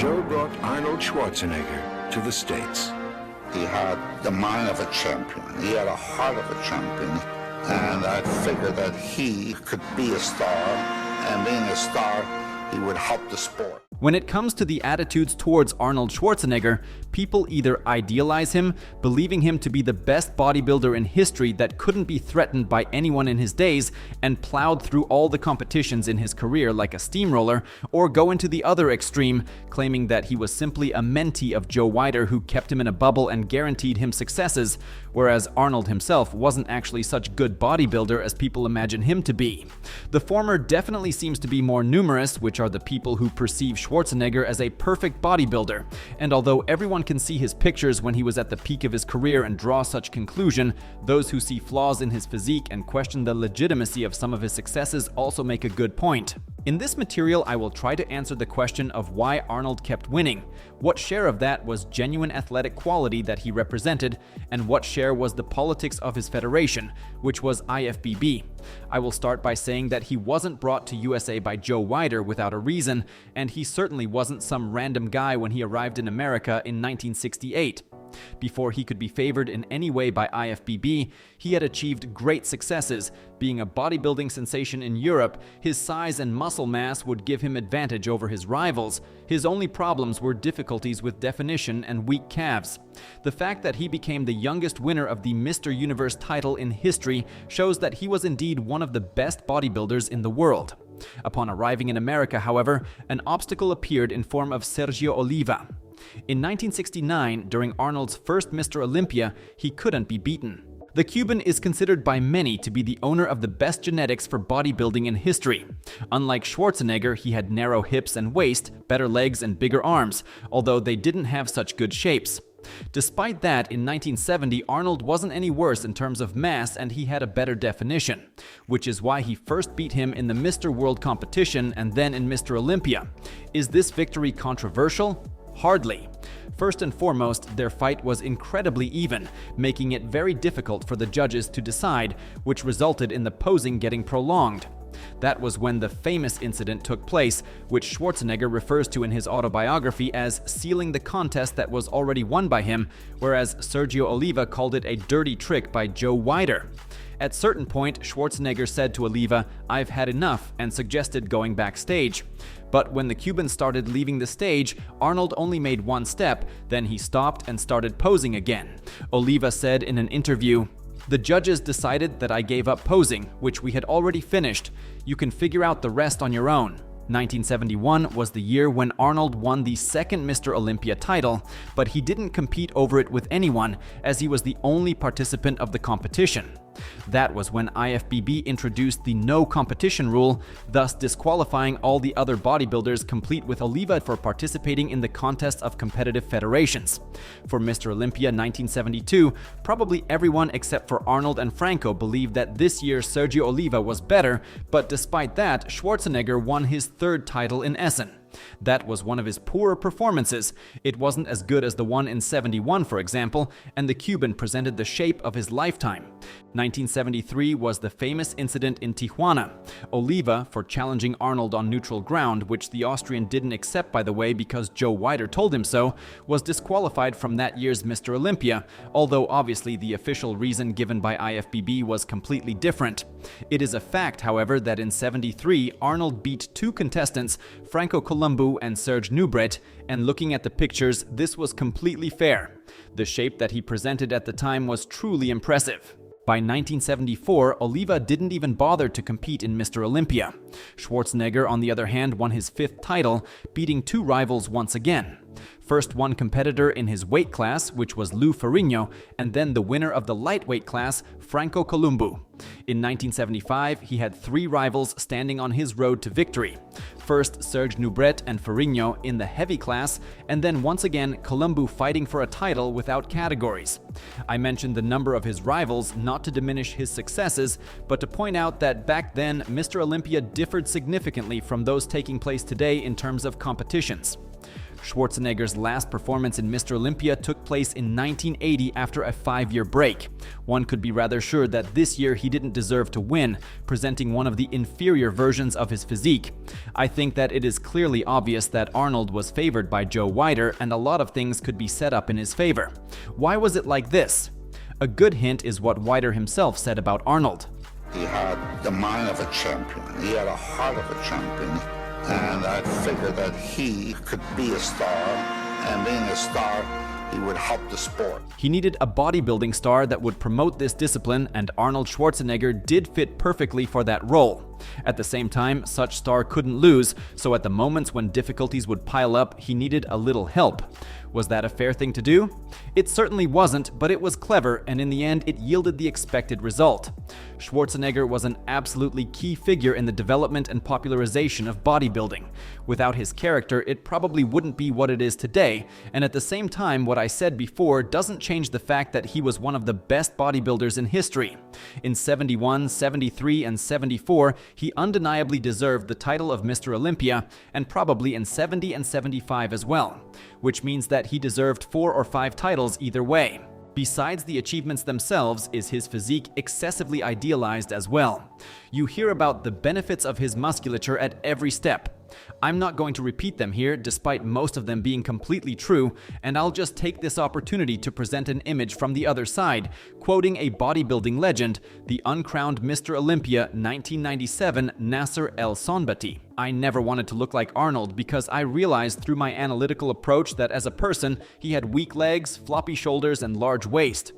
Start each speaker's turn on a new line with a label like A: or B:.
A: Joe brought Arnold Schwarzenegger to the States.
B: He had the mind of a champion. He had a heart of a champion. And I figured that he could be a star, and being a star, he would help the sport.
C: When it comes to the attitudes towards Arnold Schwarzenegger, people either idealize him, believing him to be the best bodybuilder in history that couldn't be threatened by anyone in his days and plowed through all the competitions in his career like a steamroller, or go into the other extreme, claiming that he was simply a mentee of Joe Weider who kept him in a bubble and guaranteed him successes, whereas Arnold himself wasn't actually such good bodybuilder as people imagine him to be. The former definitely seems to be more numerous, which are the people who perceive Schwarzenegger as a perfect bodybuilder, and although everyone can see his pictures when he was at the peak of his career and draw such conclusion, those who see flaws in his physique and question the legitimacy of some of his successes also make a good point. In this material, I will try to answer the question of why Arnold kept winning, what share of that was genuine athletic quality that he represented, and what share was the politics of his federation, which was IFBB. I will start by saying that he wasn't brought to USA by Joe Weider without a reason, and he certainly wasn't some random guy when he arrived in America in 1968. Before he could be favored in any way by IFBB, he had achieved great successes. Being a bodybuilding sensation in Europe, his size and muscle mass would give him advantage over his rivals. His only problems were difficulties with definition and weak calves. The fact that he became the youngest winner of the Mr. Universe title in history shows that he was indeed one of the best bodybuilders in the world. Upon arriving in America, however, an obstacle appeared in form of Sergio Oliva. In 1969, during Arnold's first Mr. Olympia, he couldn't be beaten. The Cuban is considered by many to be the owner of the best genetics for bodybuilding in history. Unlike Schwarzenegger, he had narrow hips and waist, better legs and bigger arms, although they didn't have such good shapes. Despite that, in 1970, Arnold wasn't any worse in terms of mass and he had a better definition, which is why he first beat him in the Mr. World competition and then in Mr. Olympia. Is this victory controversial? Hardly. First and foremost, their fight was incredibly even, making it very difficult for the judges to decide, which resulted in the posing getting prolonged. That was when the famous incident took place, which Schwarzenegger refers to in his autobiography as sealing the contest that was already won by him, whereas Sergio Oliva called it a dirty trick by Joe Weider. At certain point, Schwarzenegger said to Oliva, "I've had enough," and suggested going backstage. But when the Cuban started leaving the stage, Arnold only made one step, then he stopped and started posing again. Oliva said in an interview, "The judges decided that I gave up posing, which we had already finished. You can figure out the rest on your own." 1971 was the year when Arnold won the second Mr. Olympia title, but he didn't compete over it with anyone as he was the only participant of the competition. That was when IFBB introduced the no competition rule, thus disqualifying all the other bodybuilders complete with Oliva for participating in the contest of competitive federations. For Mr. Olympia 1972, probably everyone except for Arnold and Franco believed that this year Sergio Oliva was better, but despite that, Schwarzenegger won his third title in Essen. That was one of his poorer performances. It wasn't as good as the one in '71, for example, and the Cuban presented the shape of his lifetime. 1973 was the famous incident in Tijuana. Oliva, for challenging Arnold on neutral ground, which the Austrian didn't accept by the way because Joe Weider told him so, was disqualified from that year's Mr. Olympia, although obviously the official reason given by IFBB was completely different. It is a fact, however, that in '73, Arnold beat two contestants, Franco Columbu and Serge Nubret, and looking at the pictures, this was completely fair. The shape that he presented at the time was truly impressive. By 1974, Oliva didn't even bother to compete in Mr. Olympia. Schwarzenegger, on the other hand, won his fifth title, beating two rivals once again. First one competitor in his weight class, which was Lou Ferrigno, and then the winner of the lightweight class, Franco Columbu. In 1975, he had three rivals standing on his road to victory. First, Serge Nubret and Ferrigno in the heavy class, and then once again, Columbu fighting for a title without categories. I mentioned the number of his rivals not to diminish his successes, but to point out that back then, Mr. Olympia differed significantly from those taking place today in terms of competitions. Schwarzenegger's last performance in Mr. Olympia took place in 1980 after a 5-year break. One could be rather sure that this year he didn't deserve to win, presenting one of the inferior versions of his physique. I think that it is clearly obvious that Arnold was favored by Joe Weider, and a lot of things could be set up in his favor. Why was it like this? A good hint is what Weider himself said about Arnold.
B: He had the mind of a champion. He had a heart of a champion. And I figured that he could be a star, and being a star, he would help the sport.
C: He needed a bodybuilding star that would promote this discipline, and Arnold Schwarzenegger did fit perfectly for that role. At the same time, such star couldn't lose, so at the moments when difficulties would pile up, he needed a little help. Was that a fair thing to do? It certainly wasn't, but it was clever, and in the end, it yielded the expected result. Schwarzenegger was an absolutely key figure in the development and popularization of bodybuilding. Without his character, it probably wouldn't be what it is today, and at the same time, what I said before doesn't change the fact that he was one of the best bodybuilders in history. In 71, 73, and 74, he undeniably deserved the title of Mr. Olympia, and probably in 70 and 75 as well, which means that he deserved 4 or 5 titles either way. Besides the achievements themselves, is his physique excessively idealized as well. You hear about the benefits of his musculature at every step. I'm not going to repeat them here, despite most of them being completely true, and I'll just take this opportunity to present an image from the other side, quoting a bodybuilding legend, the uncrowned Mr. Olympia 1997 Nasser El Sonbati. I never wanted to look like Arnold because I realized through my analytical approach that as a person, he had weak legs, floppy shoulders, and large waist.